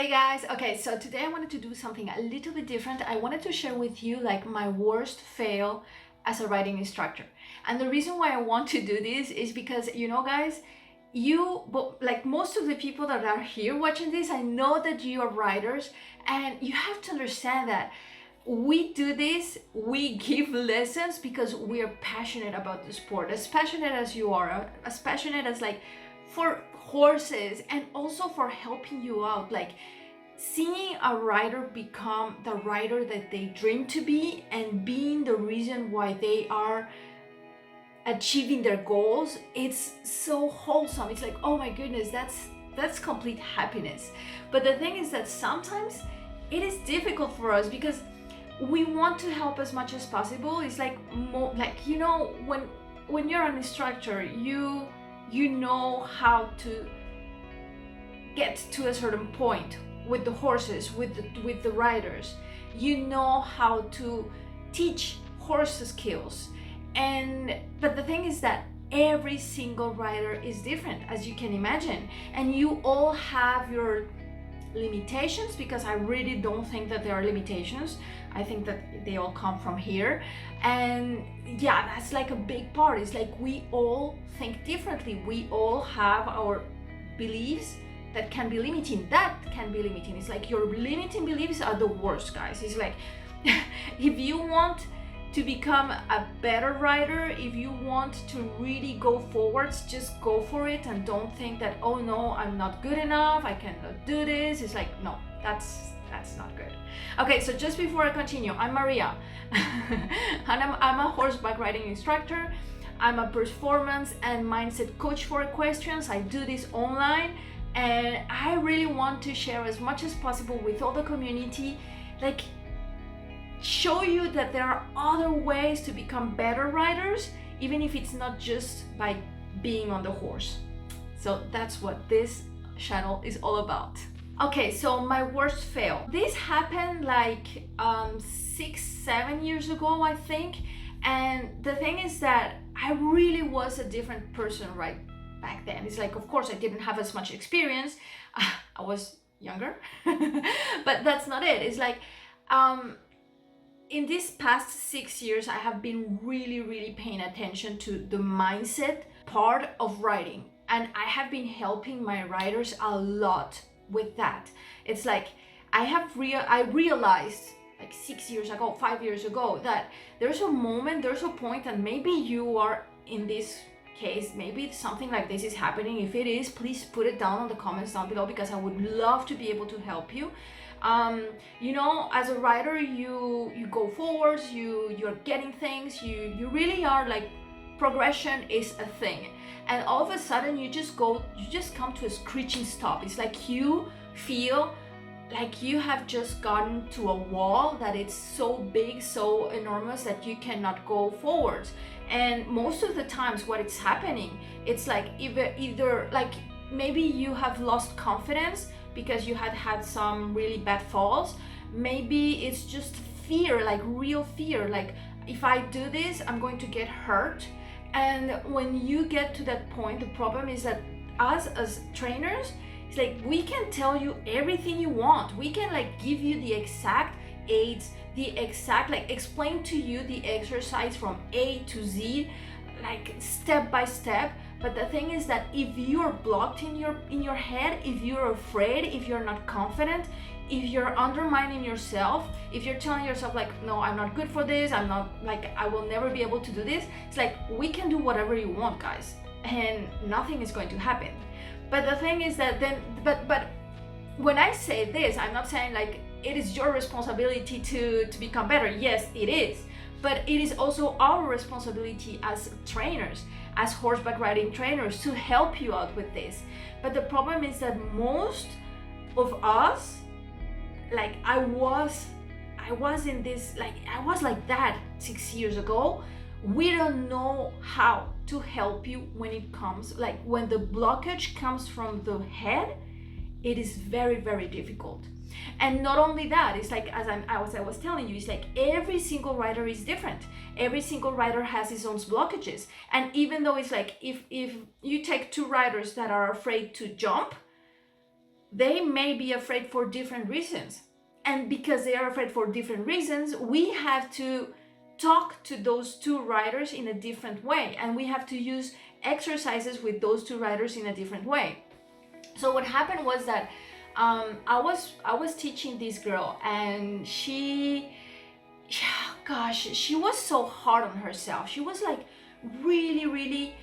Hey guys, okay, so today I wanted to do something a little bit different. I wanted to share with you like my worst fail as a riding instructor. And the reason why I want to do this is because, guys, like most of the people that are here watching this, I know that you are riders, and you have to understand that we do this, we give lessons because we are passionate about the sport, as passionate as you are, as passionate as like for horses, and also for helping you out, like seeing a rider become the rider that they dream to be and being the reason why they are achieving their goals. It's so wholesome. It's like, oh my goodness, that's complete happiness. But the thing is that sometimes it is difficult for us because we want to help as much as possible. It's like when you're an instructor, you know how to get to a certain point with the horses, with the riders. You know how to teach horse skills, but the thing is that every single rider is different, as you can imagine, and you all have your limitations, because I really don't think that there are limitations. I think that they all come from here. And yeah, that's like a big part. It's like we all think differently. We all have our beliefs that can be limiting. It's like your limiting beliefs are the worst, guys. It's like if you want to become a better rider, if you want to really go forwards, just go for it, and don't think that, oh no, I'm not good enough, I cannot do this. It's like, no, that's not good. Okay, so just before I continue, I'm Maria and I'm a horseback riding instructor. I'm a performance and mindset coach for equestrians. I do this online, and I really want to share as much as possible with all the community, like show you that there are other ways to become better riders, even if it's not just by being on the horse. So that's what this channel is all about. Okay, so my worst fail. This happened like 6-7 years ago, I think. And the thing is that I really was a different person right back then. It's like, of course, I didn't have as much experience. I was younger, but that's not it. It's like, in these past 6 years, I have been really paying attention to the mindset part of riding. And I have been helping my riders a lot with that. It's like, I realized like 6 years ago, 5 years ago, that there's a point, and maybe you are in this case, maybe something like this is happening. If it is, please put it down on the comments down below, because I would love to be able to help you. As a rider, you go forwards, you're getting things, you really are like, progression is a thing, and all of a sudden you just come to a screeching stop. It's like you feel like you have just gotten to a wall that it's so big, so enormous, that you cannot go forwards. And most of the times what is happening, it's like either like maybe you have lost confidence because you had some really bad falls. Maybe it's just fear, like real fear, like if I do this, I'm going to get hurt. And when you get to that point, the problem is that us as trainers, it's like we can tell you everything you want. We can like give you the exact aids, like explain to you the exercise from A to Z, like step by step. But the thing is that if you're blocked in your head, if you're afraid, if you're not confident, if you're undermining yourself, if you're telling yourself like, no, I'm not good for this, I will never be able to do this, it's like we can do whatever you want, guys, and nothing is going to happen. But the thing is that but when I say this, I'm not saying like it is your responsibility to become better. Yes, it is. But it is also our responsibility as trainers, as horseback riding trainers, to help you out with this. But the problem is that most of us, like I was in this, like I was like that 6 years ago. We don't know how to help you when it comes, like when the blockage comes from the head. It is very difficult. And not only that, it's like, as I was telling you, it's like every single rider is different. Every single rider has his own blockages. And even though it's like, if you take two riders that are afraid to jump, they may be afraid for different reasons. And because they are afraid for different reasons, we have to talk to those two riders in a different way, and we have to use exercises with those two riders in a different way. So what happened was that I was teaching this girl, and she was so hard on herself. She was like really,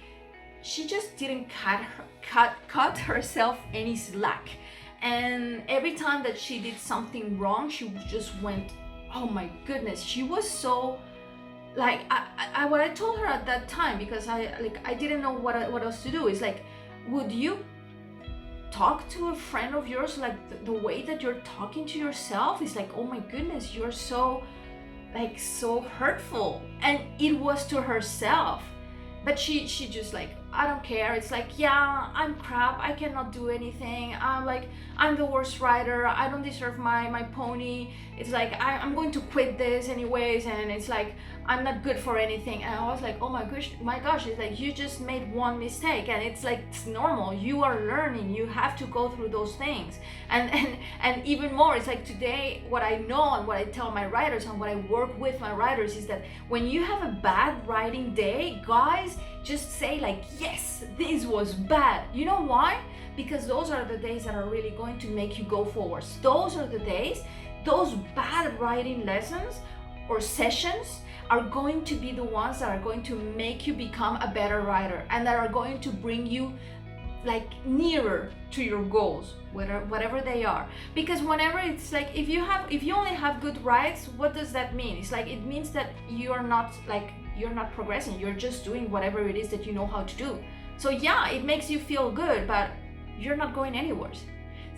she just didn't cut herself any slack. And every time that she did something wrong, she just went, oh my goodness. She was so like, what I told her at that time, because I didn't know what else to do, is like, would you talk to a friend of yours like the way that you're talking to yourself? Is like, oh my goodness, you're so like so hurtful. And it was to herself. But she just like, I don't care. It's like, yeah, I'm crap. I cannot do anything. I'm the worst rider. I don't deserve my pony. It's like, I'm going to quit this anyways. And it's like, I'm not good for anything. And I was like, oh my gosh, it's like, you just made one mistake. And it's like, it's normal. You are learning. You have to go through those things. And even more, it's like today, what I know and what I tell my riders and what I work with my riders is that when you have a bad riding day, guys, just say like, yes, this was bad. You know why? Because those are the days that are really going to make you go forwards. Those are the days, those bad riding lessons or sessions are going to be the ones that are going to make you become a better rider, and that are going to bring you like nearer to your goals, whatever they are. Because whenever it's like, if you only have good rides, what does that mean? It's like, it means that you're not progressing. You're just doing whatever it is that you know how to do. So yeah, it makes you feel good, but you're not going anywhere.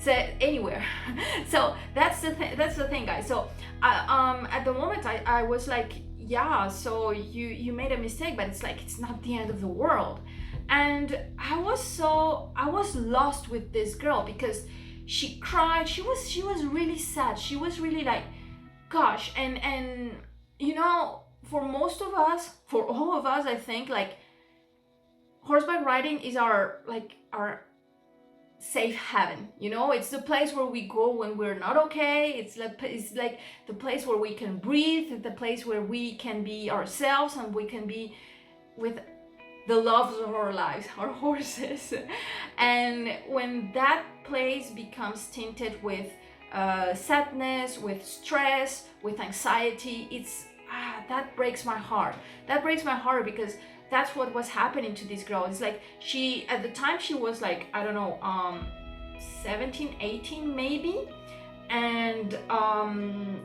So that's the thing, guys. So at the moment I was like, yeah, so you made a mistake, but it's like, it's not the end of the world. And I was lost with this girl, because she cried. She was really sad. She was really like, gosh. And you know, for most of us, for all of us, I think like horseback riding is our safe haven. You know, it's the place where we go when we're not okay. It's like the place where we can breathe, the place where we can be ourselves, and we can be with the loves of our lives, our horses. And when that place becomes tinted with sadness, with stress, with anxiety, it's that breaks my heart. That breaks my heart, because that's what was happening to this girl. It's like, at the time she was like, I don't know, 17, 18 maybe. And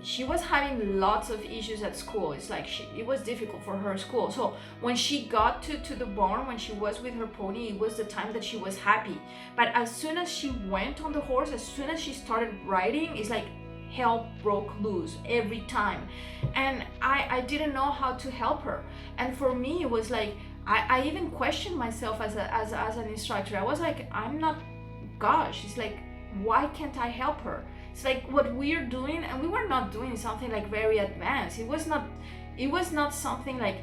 she was having lots of issues at school. It's like, it was difficult for her school. So when she got to the barn, when she was with her pony, it was the time that she was happy. But as soon as she went on the horse, as soon as she started riding, it's like hell broke loose every time. And I didn't know how to help her. And for me, it was like, I even questioned myself as an instructor. I was like, gosh, it's like, why can't I help her? It's like, what we're doing, and we were not doing something like very advanced. It was not something like,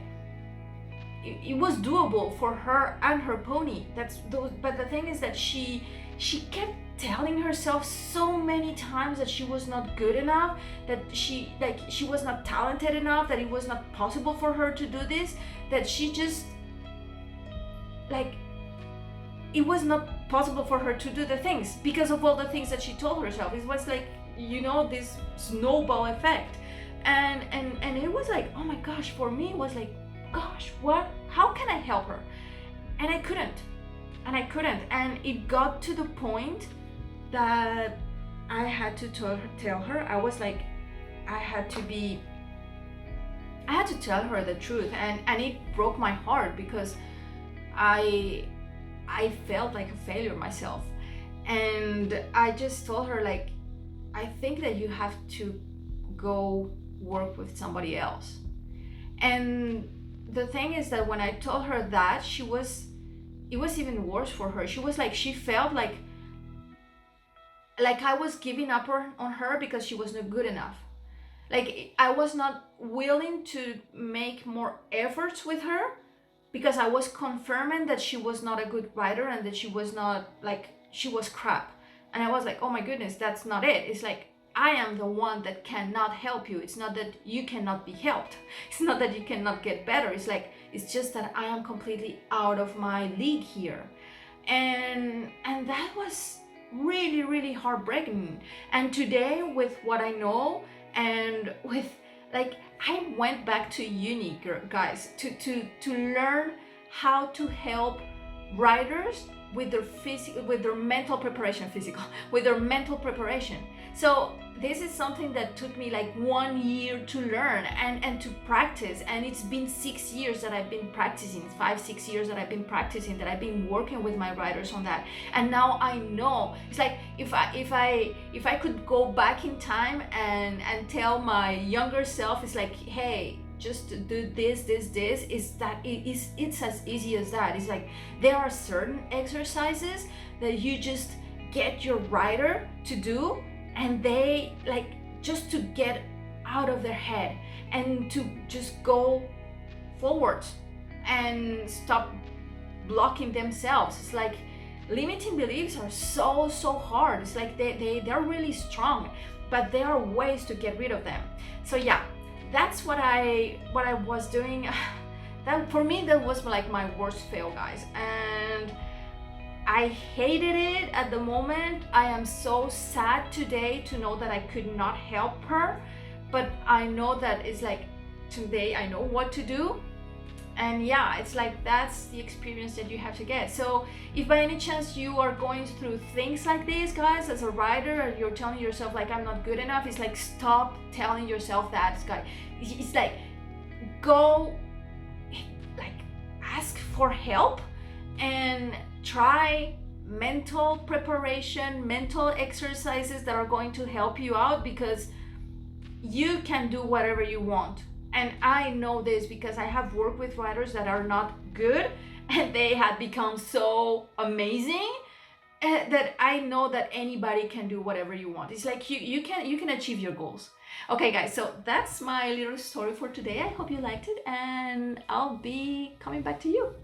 it was doable for her and her pony. But the thing is that she kept telling herself so many times that she was not good enough, that she was not talented enough, that it was not possible for her to do this, that she just like, it was not possible for her to do the things because of all the things that she told herself. It was like, you know, this snowball effect. And it was like, oh my gosh, for me it was like, gosh, how can I help her? And I couldn't. And it got to the point that I had to tell her. I was like, I had to tell her the truth. And it broke my heart, because I felt like a failure myself. And I just told her, like, I think that you have to go work with somebody else. And the thing is that when I told her that, it was even worse for her. She was like, she felt like I was giving up on her because she was not good enough. Like, I was not willing to make more efforts with her, because I was confirming that she was not a good rider, and that she was not, like, she was crap. And I was like, oh my goodness, that's not it. It's like, I am the one that cannot help you. It's not that you cannot be helped. It's not that you cannot get better. It's like, it's just that I am completely out of my league here. And that was really, really heartbreaking. And today, with what I know, and with, like, I went back to uni, guys, to learn how to help riders with their mental preparation, with their mental preparation. So this is something that took me like 1 year to learn and to practice. And it's been 6 years that I've been practicing, 5-6 years that I've been practicing, that I've been working with my riders on that. And now I know. It's like, if I could go back in time and tell my younger self, it's like, hey, just do this, it's as easy as that. It's like, there are certain exercises that you just get your rider to do, and they, like, just to get out of their head and to just go forwards and stop blocking themselves. It's like, limiting beliefs are so hard. It's like they're really strong, but there are ways to get rid of them. So yeah, that's what I was doing. That, for me, that was like my worst fail, guys, and I hated it at the moment. I am so sad today to know that I could not help her, but I know that it's like, today I know what to do. And yeah, it's like, that's the experience that you have to get. So if by any chance you are going through things like this, guys, as a rider, and you're telling yourself like, I'm not good enough, it's like, stop telling yourself that, guys. It's like, go, like, ask for help and try mental preparation, mental exercises that are going to help you out, because you can do whatever you want. And I know this because I have worked with riders that are not good, and they have become so amazing that I know that anybody can do whatever you want. It's like, you can achieve your goals. Okay, guys, so that's my little story for today. I hope you liked it, and I'll be coming back to you.